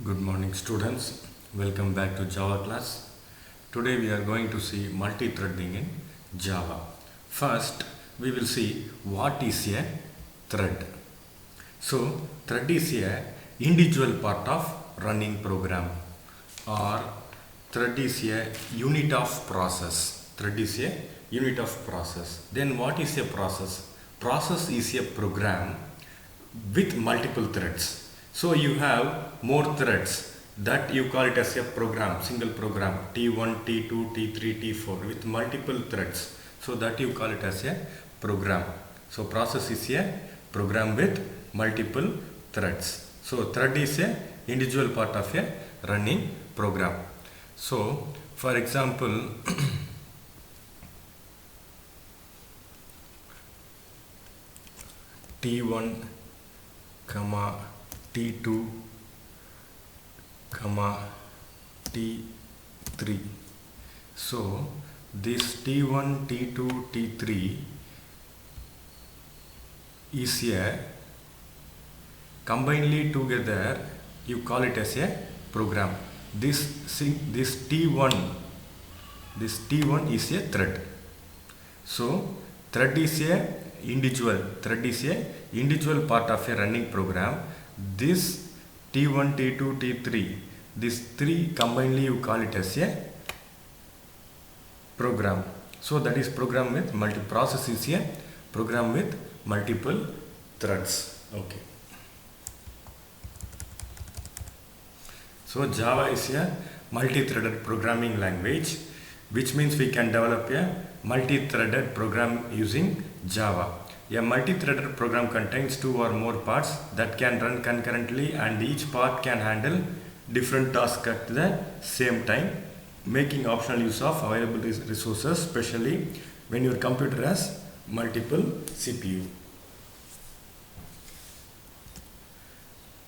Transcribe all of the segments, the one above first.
Good morning students, welcome back to Java class. Today we are going to see multi-threading in Java. First we will see what is a thread. So thread is a individual part of running program, or thread is a unit of process. Thread is a unit of process. Then what is a process? Process is a program with multiple threads. So you have more threads, that you call it as a program, single program, T1, T2, T3, T4 with multiple threads. So that you call it as a program. So process is a program with multiple threads. So thread is a individual part of a running program. So for example, T1 comma T2 comma T3. So this T1, T2, T3 is a combinedly together, you call it as a program. This T1 is a thread. So thread is a individual part of a running program. This T1, T2, T3, these three combinedly you call it as a program. So that is program with process is a program with multiple threads. Okay. So Java is a multi-threaded programming language, which means we can develop a multi-threaded program using Java. A multi-threaded program contains two or more parts that can run concurrently, and each part can handle different tasks at the same time, making optional use of available resources, especially when your computer has multiple CPU.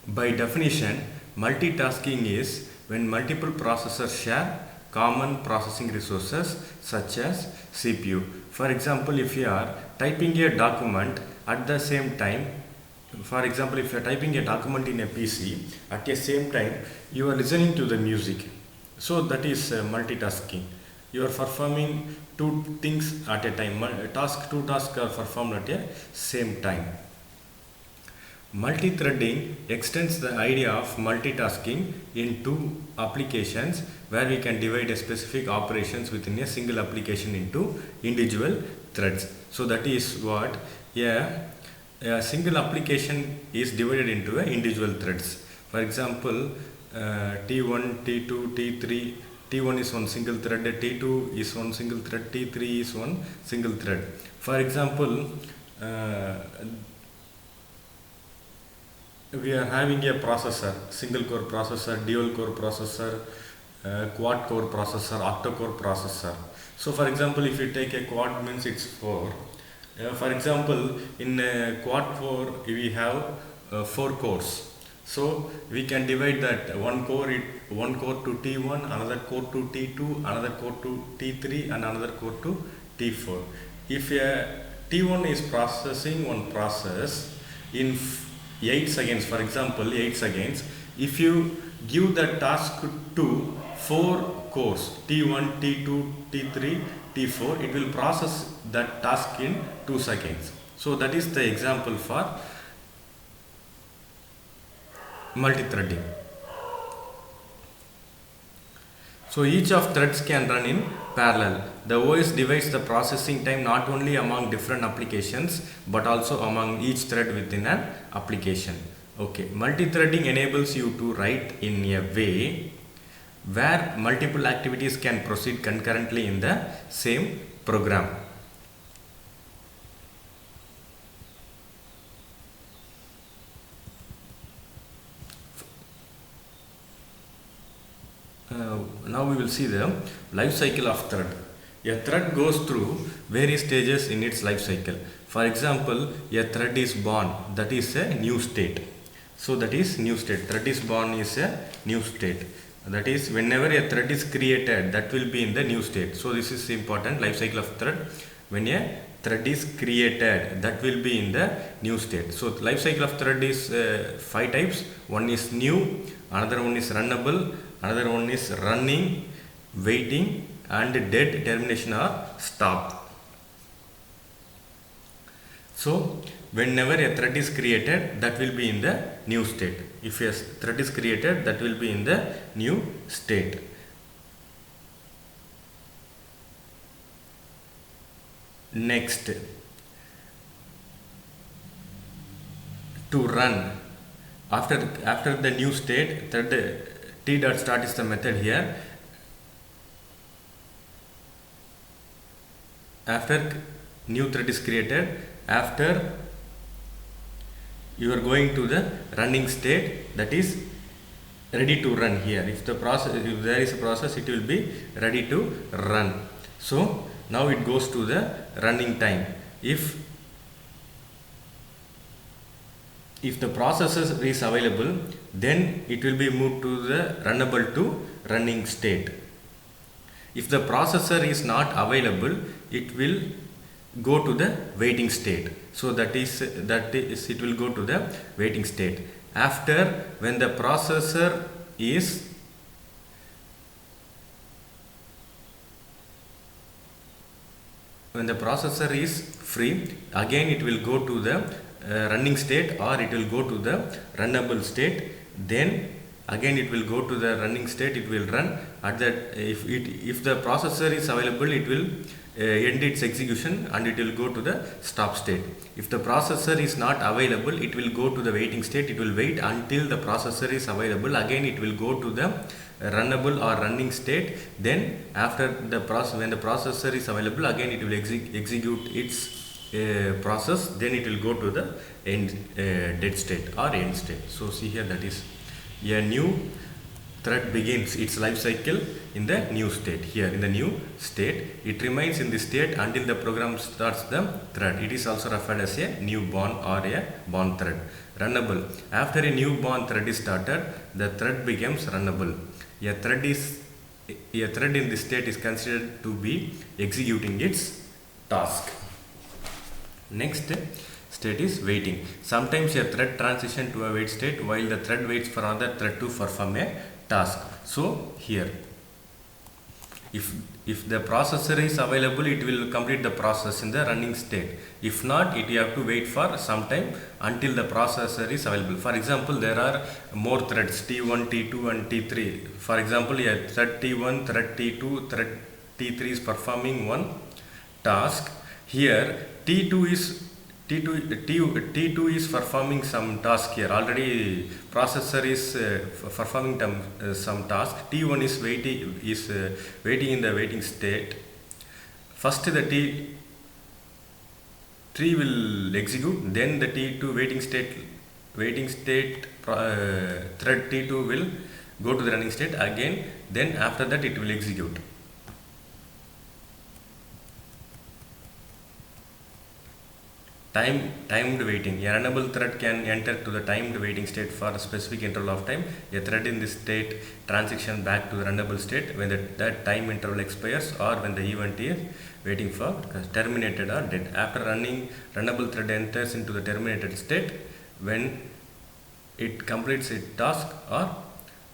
By definition, multitasking is when multiple processors share common processing resources such as CPU. For example, if you are typing a document at the same time, for example, if you are typing a document in a PC at the same time, you are listening to the music. So that is multitasking. You are performing two things at a time. Two tasks are performed at the same time. Multi-threading extends the idea of multitasking into applications where we can divide a specific operations within a single application into individual threads. So that is what a single application is divided into individual threads. For example, T1, T2, T3, T1 is one single thread, T2 is one single thread, T3 is one single thread. For example, we are having a processor, single core processor, dual core processor, quad core processor, octa core processor. So for example, if you take a quad, means it's 4. For example, in quad core we have 4 cores. So we can divide that one core to T1, another core to T2, another core to T3, and another core to T4. If T1 is processing one process in 8 seconds, for example 8 seconds, if you give the task to 4 cores, T1, T2, T3, T4, it will process that task in 2 seconds. So that is the example for multi-threading. So each of threads can run in parallel. The OS divides the processing time not only among different applications but also among each thread within an application. Okay, multi-threading enables you to write in a way where multiple activities can proceed concurrently in the same program. Now we will see the life cycle of thread. A thread goes through various stages in its life cycle. For example, a thread is born, that is a new state. So that is new state. Thread is born is a new state. That is, whenever a thread is created, that will be in the new state. So this is important, life cycle of thread. When a thread is created, that will be in the new state. So life cycle of thread is 5 types. One is new, another one is runnable, another one is running, waiting, and dead, termination or stop. So whenever a thread is created, that will be in the new state. If a thread is created, that will be in the new state. Next, to run, after the new state, thread t dot start is the method here. After new thread is created, after you are going to the running state, that is ready to run. Here if there is a process, it will be ready to run. So now it goes to the running time. If the processor is available, then it will be moved to the runnable to running state. If the processor is not available, it will go to the waiting state. So that is it will go to the waiting state. After, when the processor is free, again it will go to the running state, or it will go to the runnable state. Then again it will go to the running state, it will run. At that, if the processor is available, it will end its execution and it will go to the stop state. If the processor is not available, it will go to the waiting state. It will wait until the processor is available. Again it will go to the runnable or running state. Then after when the processor is available, again it will execute its process. Then it will go to the dead state or end state. So see here, that is a new thread begins its life cycle in the new state. Here in the new state, it remains in this state until the program starts the thread. It is also referred as a newborn or a born thread. Runnable, after a newborn thread is started, the thread becomes runnable. A thread in this state is considered to be executing its task. Next state is waiting. Sometimes a thread transitions to a wait state while the thread waits for another thread to perform a task. So here, if the processor is available, it will complete the process in the running state. If not, you have to wait for some time until the processor is available. For example, there are more threads, T1, T2 and T3. For example, a thread T1, thread T2, thread T3 is performing one task. Here T2 is performing some task. Here already processor is performing some task. T1 is waiting in the waiting state. First the T3 will execute, then the T2 waiting state thread T2 will go to the running state again. Then after that it will execute. Timed waiting. A runnable thread can enter to the timed waiting state for a specific interval of time. A thread in this state transition back to the runnable state when that time interval expires, or when the event is waiting for terminated or dead. After running, runnable thread enters into the terminated state when it completes its task or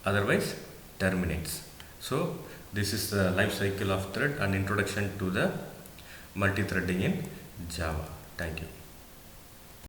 otherwise terminates. So this is the life cycle of thread and introduction to the multi-threading in Java. Thank you.